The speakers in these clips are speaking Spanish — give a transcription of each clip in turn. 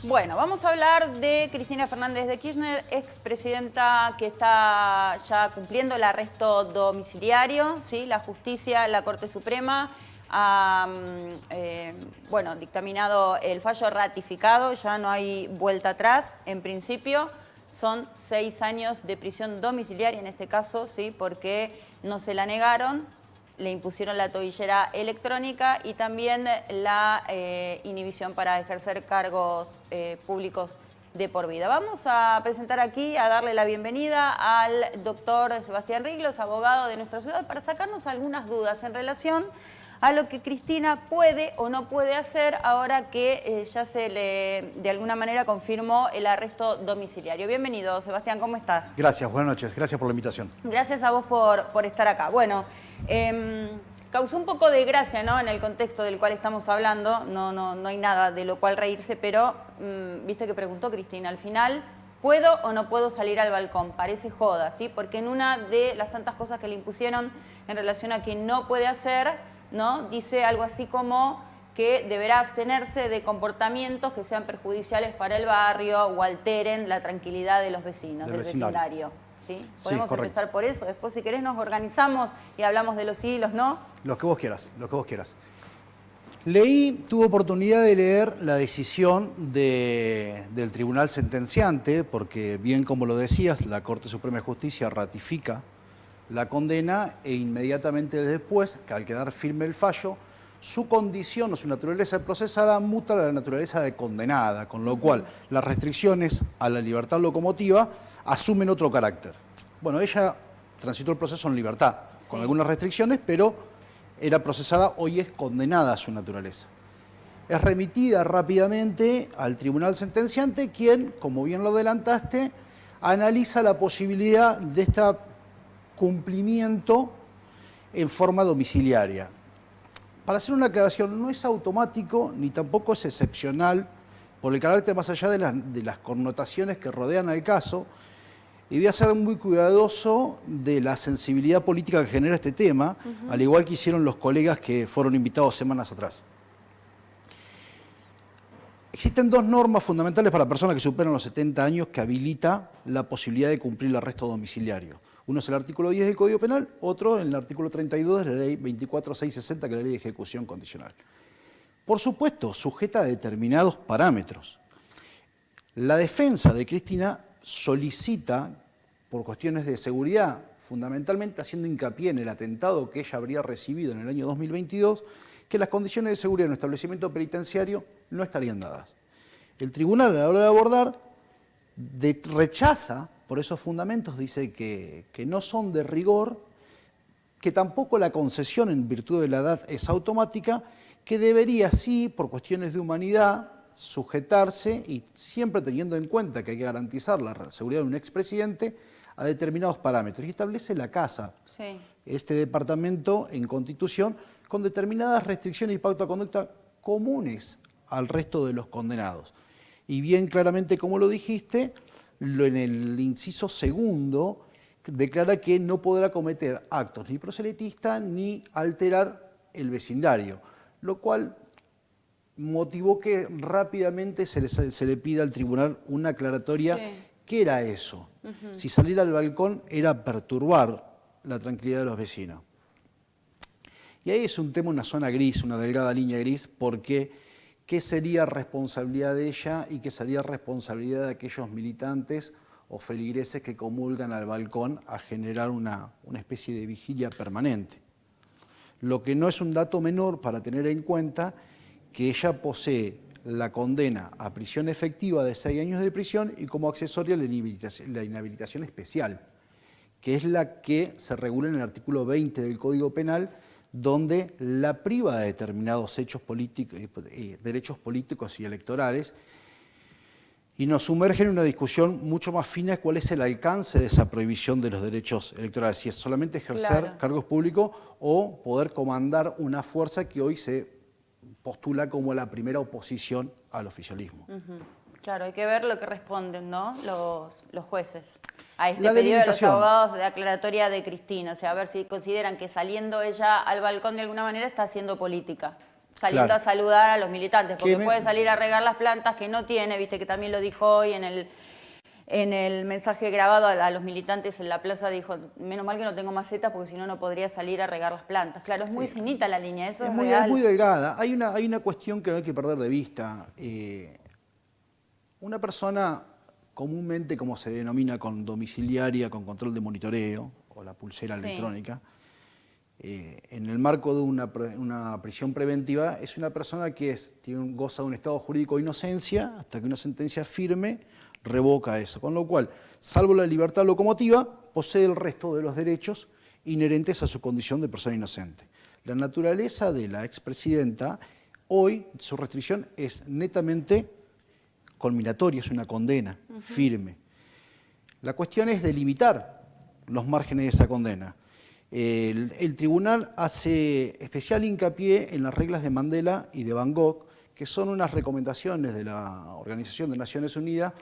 Bueno, vamos a hablar de Cristina Fernández de Kirchner, expresidenta que está ya cumpliendo el arresto domiciliario, ¿sí? La justicia, la Corte Suprema ha dictaminado el fallo ratificado, ya no hay vuelta atrás. En principio son 6 años de prisión domiciliaria en este caso, ¿sí? Porque no se la negaron. Le impusieron la tobillera electrónica y también la inhibición para ejercer cargos públicos de por vida. Vamos a presentar aquí, a darle la bienvenida al doctor Sebastián Riglos, abogado de nuestra ciudad, para sacarnos algunas dudas en relación a lo que Cristina puede o no puede hacer ahora que ya se le, de alguna manera, confirmó el arresto domiciliario. Bienvenido, Sebastián, ¿cómo estás? Gracias, buenas noches, gracias por la invitación. Gracias a vos por estar acá. Bueno, causó un poco de gracia, ¿no?, en el contexto del cual estamos hablando, no hay nada de lo cual reírse, pero viste que preguntó Cristina al final, ¿puedo o no puedo salir al balcón? Parece joda, ¿sí? Porque en una de las tantas cosas que le impusieron en relación a que no puede hacer, ¿no?, dice algo así como que deberá abstenerse de comportamientos que sean perjudiciales para el barrio o alteren la tranquilidad de los vecinos, del vecindario. ¿Sí? Podemos empezar por eso. Después, si querés, nos organizamos y hablamos de los sí y los no. Los que vos quieras, los que vos quieras. Tuve oportunidad de leer la decisión del tribunal sentenciante, porque bien como lo decías, la Corte Suprema de Justicia ratifica la condena e inmediatamente después, que al quedar firme el fallo, su condición o su naturaleza de procesada muta a la naturaleza de condenada, con lo cual las restricciones a la libertad locomotiva asumen otro carácter. Bueno, ella transitó el proceso en libertad, con algunas restricciones, pero era procesada, hoy es condenada a su naturaleza. Es remitida rápidamente al tribunal sentenciante, quien, como bien lo adelantaste, analiza la posibilidad de este cumplimiento en forma domiciliaria. Para hacer una aclaración, no es automático ni tampoco es excepcional por el carácter más allá de las connotaciones que rodean al caso, y voy a ser muy cuidadoso de la sensibilidad política que genera este tema, al igual que hicieron los colegas que fueron invitados semanas atrás. Existen dos normas fundamentales para personas que superan los 70 años que habilita la posibilidad de cumplir el arresto domiciliario. Uno es el artículo 10 del Código Penal, otro en el artículo 32 de la ley 24660, que es la ley de ejecución condicional. Por supuesto, sujeta a determinados parámetros. La defensa de Cristina solicita, por cuestiones de seguridad, fundamentalmente haciendo hincapié en el atentado que ella habría recibido en el año 2022, que las condiciones de seguridad en un establecimiento penitenciario no estarían dadas. El tribunal, a la hora de abordar, rechaza por esos fundamentos, dice que no son de rigor, que tampoco la concesión en virtud de la edad es automática, que debería sí, por cuestiones de humanidad, sujetarse, y siempre teniendo en cuenta que hay que garantizar la seguridad de un expresidente, a determinados parámetros. Y establece la Casa, este departamento en Constitución, con determinadas restricciones y pauta de conducta comunes al resto de los condenados. Y bien claramente, como lo dijiste, en el inciso segundo declara que no podrá cometer actos ni proselitistas ni alterar el vecindario, lo cual motivó que rápidamente se le pida al tribunal una aclaratoria. ¿Qué era eso? Si salir al balcón era perturbar la tranquilidad de los vecinos. Y ahí es un tema, una zona gris, una delgada línea gris, porque ¿qué sería responsabilidad de ella y qué sería responsabilidad de aquellos militantes o feligreses que comulgan al balcón a generar una especie de vigilia permanente? Lo que no es un dato menor para tener en cuenta que ella posee la condena a prisión efectiva de 6 años de prisión y como accesoria la inhabilitación especial, que es la que se regula en el artículo 20 del Código Penal, donde la priva de determinados hechos políticos, derechos políticos y electorales, y nos sumerge en una discusión mucho más fina de cuál es el alcance de esa prohibición de los derechos electorales, si es solamente ejercer cargos públicos o poder comandar una fuerza que hoy se postula como la primera oposición al oficialismo. Claro, hay que ver lo que responden, ¿no?, los jueces a este pedido de los abogados de aclaratoria de Cristina. O sea, a ver si consideran que saliendo ella al balcón de alguna manera está haciendo política. saliendo Claro. a saludar a los militantes, porque Que me- puede salir a regar las plantas que no tiene, viste que también lo dijo hoy en el mensaje grabado a los militantes en la plaza, dijo, menos mal que no tengo macetas porque si no, no podría salir a regar las plantas. Claro, es muy finita la línea, eso es Es real. muy delgada. Hay una cuestión que no hay que perder de vista. Una persona comúnmente, como se denomina, con domiciliaria, con control de monitoreo, o la pulsera Sí. electrónica, en el marco de una prisión preventiva, es una persona que goza de un estado jurídico de inocencia hasta que una sentencia firme revoca eso. Con lo cual, salvo la libertad locomotiva, posee el resto de los derechos inherentes a su condición de persona inocente. La naturaleza de la expresidenta, hoy, su restricción es netamente conminatoria, es una condena firme. La cuestión es delimitar los márgenes de esa condena. El tribunal hace especial hincapié en las reglas de Mandela y de Van Gogh, que son unas recomendaciones de la Organización de Naciones Unidas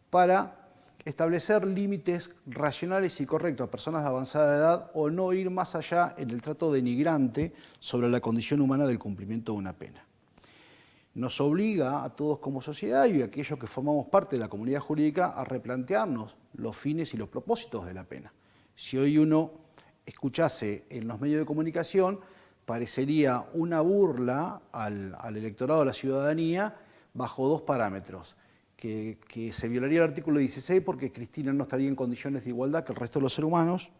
para establecer límites racionales y correctos a personas de avanzada edad o no ir más allá en el trato denigrante sobre la condición humana del cumplimiento de una pena. Nos obliga a todos como sociedad y a aquellos que formamos parte de la comunidad jurídica a replantearnos los fines y los propósitos de la pena. Si hoy uno escuchase en los medios de comunicación, parecería una burla al electorado, a la ciudadanía, bajo dos parámetros. Que se violaría el artículo 16 porque Cristina no estaría en condiciones de igualdad que el resto de los seres humanos,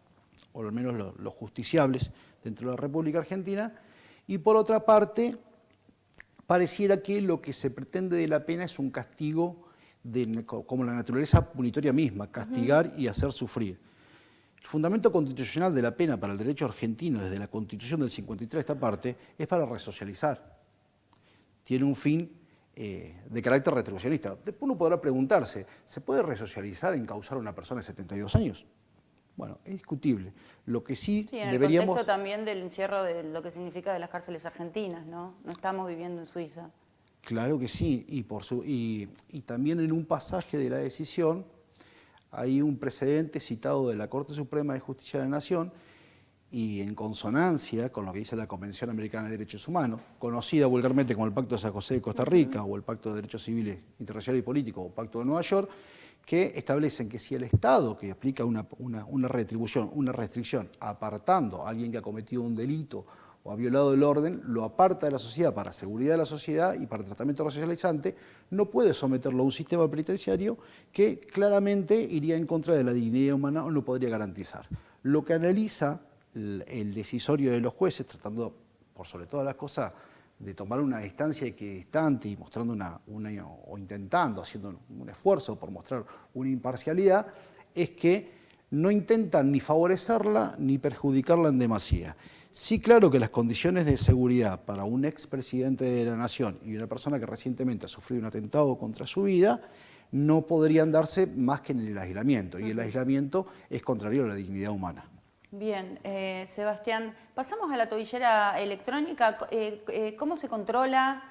o al menos los justiciables dentro de la República Argentina, y por otra parte, pareciera que lo que se pretende de la pena es un castigo como la naturaleza punitoria misma, castigar y hacer sufrir. El fundamento constitucional de la pena para el derecho argentino, desde la Constitución del 53, esta parte, es para resocializar. Tiene un fin de carácter retribucionista. Después uno podrá preguntarse, ¿se puede resocializar, encausar a una persona de 72 años? Bueno, es discutible. Lo que sí, Sí, en el deberíamos... contexto también del encierro de lo que significa de las cárceles argentinas, ¿no? No estamos viviendo en Suiza. Claro que sí, y también en un pasaje de la decisión hay un precedente citado de la Corte Suprema de Justicia de la Nación y en consonancia con lo que dice la Convención Americana de Derechos Humanos, conocida vulgarmente como el Pacto de San José de Costa Rica o el Pacto de Derechos Civiles Internacionales y Políticos o Pacto de Nueva York, que establecen que si el Estado que aplica una retribución, una restricción, apartando a alguien que ha cometido un delito o ha violado el orden, lo aparta de la sociedad para seguridad de la sociedad y para tratamiento resocializante, no puede someterlo a un sistema penitenciario que claramente iría en contra de la dignidad humana o no podría garantizar. Lo que analiza el decisorio de los jueces, tratando por sobre todas las cosas de tomar una distancia equidistante y mostrando o intentando, haciendo un esfuerzo por mostrar una imparcialidad, es que no intentan ni favorecerla ni perjudicarla en demasía. Sí, claro que las condiciones de seguridad para un expresidente de la Nación y una persona que recientemente ha sufrido un atentado contra su vida no podrían darse más que en el aislamiento, y el aislamiento es contrario a la dignidad humana. Bien, Sebastián, pasamos a la tobillera electrónica. ¿Cómo se controla?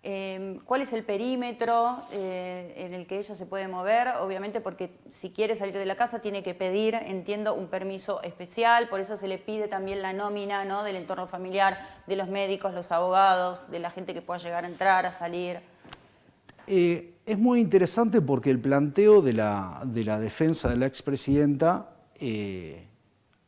¿Cuál es el perímetro en el que ella se puede mover? Obviamente porque si quiere salir de la casa tiene que pedir, entiendo, un permiso especial, por eso se le pide también la nómina, ¿no?, del entorno familiar, de los médicos, los abogados, de la gente que pueda llegar a entrar, a salir. Es muy interesante porque el planteo de la defensa de la expresidenta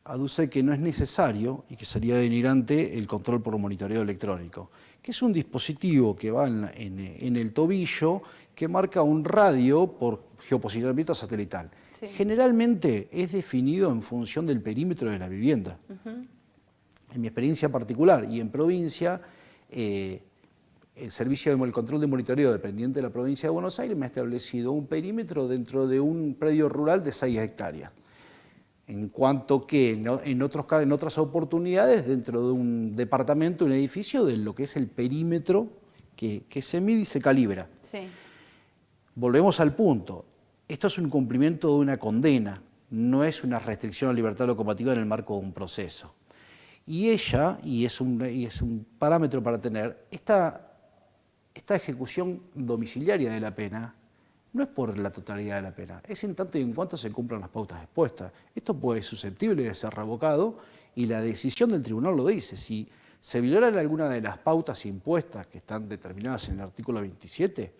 aduce que no es necesario y que sería denigrante el control por monitoreo electrónico, que es un dispositivo que va en el tobillo que marca un radio por geoposicionamiento satelital. Sí. Generalmente es definido en función del perímetro de la vivienda. En mi experiencia particular y en provincia, el servicio del control de monitoreo dependiente de la provincia de Buenos Aires me ha establecido un perímetro dentro de un predio rural de 6 hectáreas. En cuanto que en otras oportunidades, dentro de un departamento, un edificio, de lo que es el perímetro que se mide y se calibra. Sí. Volvemos al punto. Esto es un cumplimiento de una condena, no es una restricción a la libertad locomotiva en el marco de un proceso. Y ella, y es un parámetro para tener, esta ejecución domiciliaria de la pena no es por la totalidad de la pena, es en tanto y en cuanto se cumplan las pautas expuestas. Esto puede ser susceptible de ser revocado y la decisión del tribunal lo dice. Si ¿Se violan alguna de las pautas impuestas que están determinadas en el artículo 27?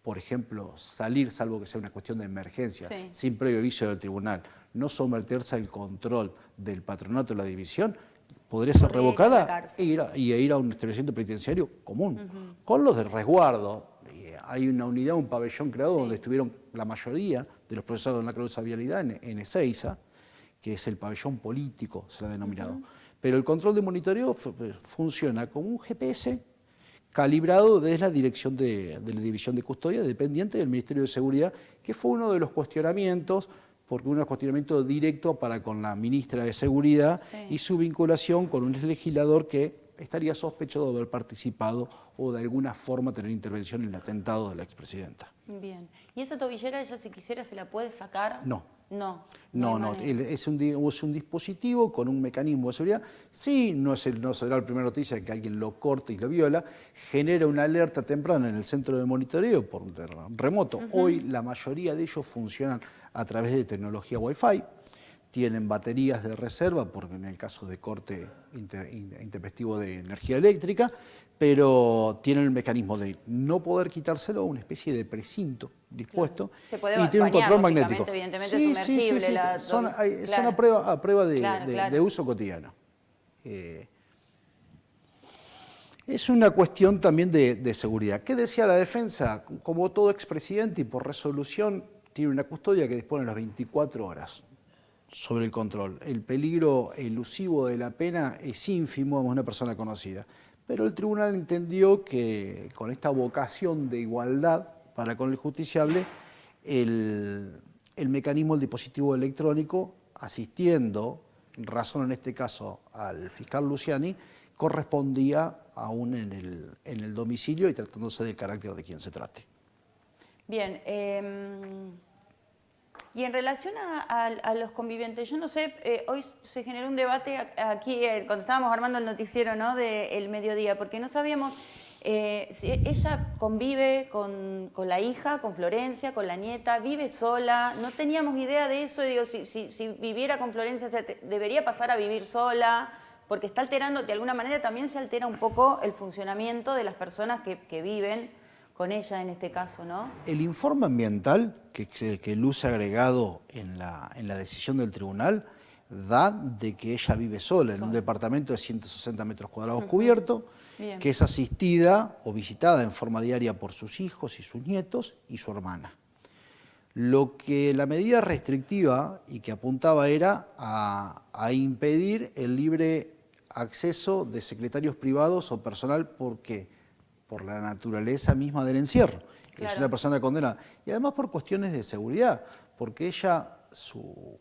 Por ejemplo, salir, salvo que sea una cuestión de emergencia, Sí. sin previo aviso del tribunal, no someterse al control del patronato de la división, podría ser Podría ir a la revocada cárcel. e ir a un establecimiento penitenciario común. Con los de resguardo, hay una unidad, un pabellón creado donde estuvieron la mayoría de los procesados en la causa vialidad en Ezeiza, que es el pabellón político, se lo ha denominado. Pero el control de monitoreo funciona como un GPS calibrado desde la dirección de la División de Custodia, dependiente del Ministerio de Seguridad, que fue uno de los cuestionamientos, porque un cuestionamiento directo para con la ministra de Seguridad y su vinculación con un legislador que estaría sospechado de haber participado o de alguna forma tener intervención en el atentado de la expresidenta. Bien. ¿Y esa tobillera ella si quisiera se la puede sacar? No. No. No, es un dispositivo con un mecanismo de seguridad. Sí, no será la primera noticia de que alguien lo corte y lo viola. Genera una alerta temprana en el centro de monitoreo por remoto. Hoy la mayoría de ellos funcionan a través de tecnología Wi-Fi. Tienen baterías de reserva, porque en el caso de corte intempestivo de energía eléctrica, pero tienen el mecanismo de no poder quitárselo, una especie de precinto dispuesto, Claro. Se puede y tiene un control magnético. Evidentemente sumergible. Sí. Son a prueba de uso cotidiano. Es una cuestión también de seguridad. ¿Qué decía la defensa? Como todo expresidente y por resolución, tiene una custodia que dispone las 24 horas sobre el control. El peligro elusivo de la pena es ínfimo a una persona conocida. Pero el tribunal entendió que con esta vocación de igualdad para con el justiciable, el mecanismo del dispositivo electrónico, asistiendo, razón en este caso al fiscal Luciani, correspondía aún en el domicilio y tratándose del carácter de quien se trate. Bien. Y en relación a los convivientes, yo no sé, hoy se generó un debate aquí cuando estábamos armando el noticiero, ¿no?, del mediodía, porque no sabíamos si ella convive con la hija, con Florencia, con la nieta, vive sola, no teníamos idea de eso, digo, si viviera con Florencia, o sea, debería pasar a vivir sola, porque está alterando, de alguna manera también se altera un poco el funcionamiento de las personas que viven con ella en este caso, ¿no? El informe ambiental que luce agregado en la decisión del tribunal da de que ella vive sola en un departamento de 160 metros cuadrados cubierto, que es asistida o visitada en forma diaria por sus hijos y sus nietos y su hermana. Lo que la medida restrictiva y que apuntaba era a impedir el libre acceso de secretarios privados o personal, ¿por qué? Por la naturaleza misma del encierro. Claro. Es una persona condenada. Y además por cuestiones de seguridad, porque ella, su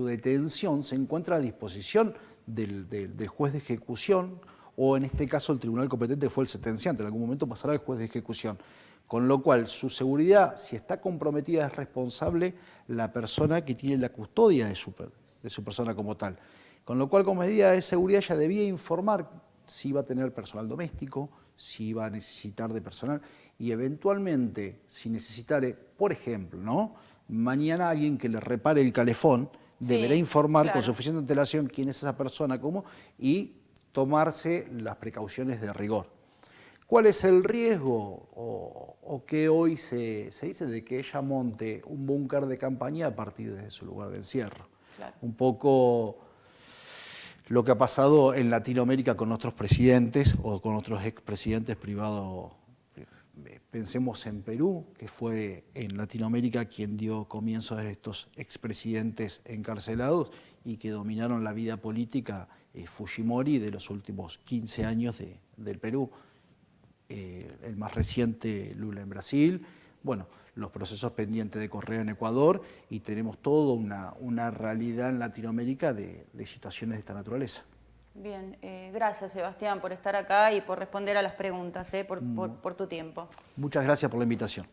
detención se encuentra a disposición del juez de ejecución, o en este caso el tribunal competente fue el sentenciante, en algún momento pasará al juez de ejecución. Con lo cual, su seguridad, si está comprometida, es responsable la persona que tiene la custodia de su persona como tal. Con lo cual, como medida de seguridad, ella debía informar si iba a tener personal doméstico, si iba a necesitar de personal y eventualmente, si necesitare, por ejemplo, ¿no?, mañana alguien que le repare el calefón deberá informar con suficiente antelación quién es esa persona, cómo, y tomarse las precauciones de rigor. ¿Cuál es el riesgo o que hoy se dice de que ella monte un búnker de campaña a partir de su lugar de encierro? Claro. Un poco lo que ha pasado en Latinoamérica con nuestros presidentes o con otros expresidentes privados. Pensemos en Perú, que fue en Latinoamérica quien dio comienzo a estos expresidentes encarcelados y que dominaron la vida política, Fujimori, de los últimos 15 años del Perú. El más reciente, Lula en Brasil, bueno, los procesos pendientes de Correa en Ecuador, y tenemos toda una realidad en Latinoamérica de situaciones de esta naturaleza. Bien, gracias Sebastián por estar acá y por responder a las preguntas, por tu tiempo. Muchas gracias por la invitación.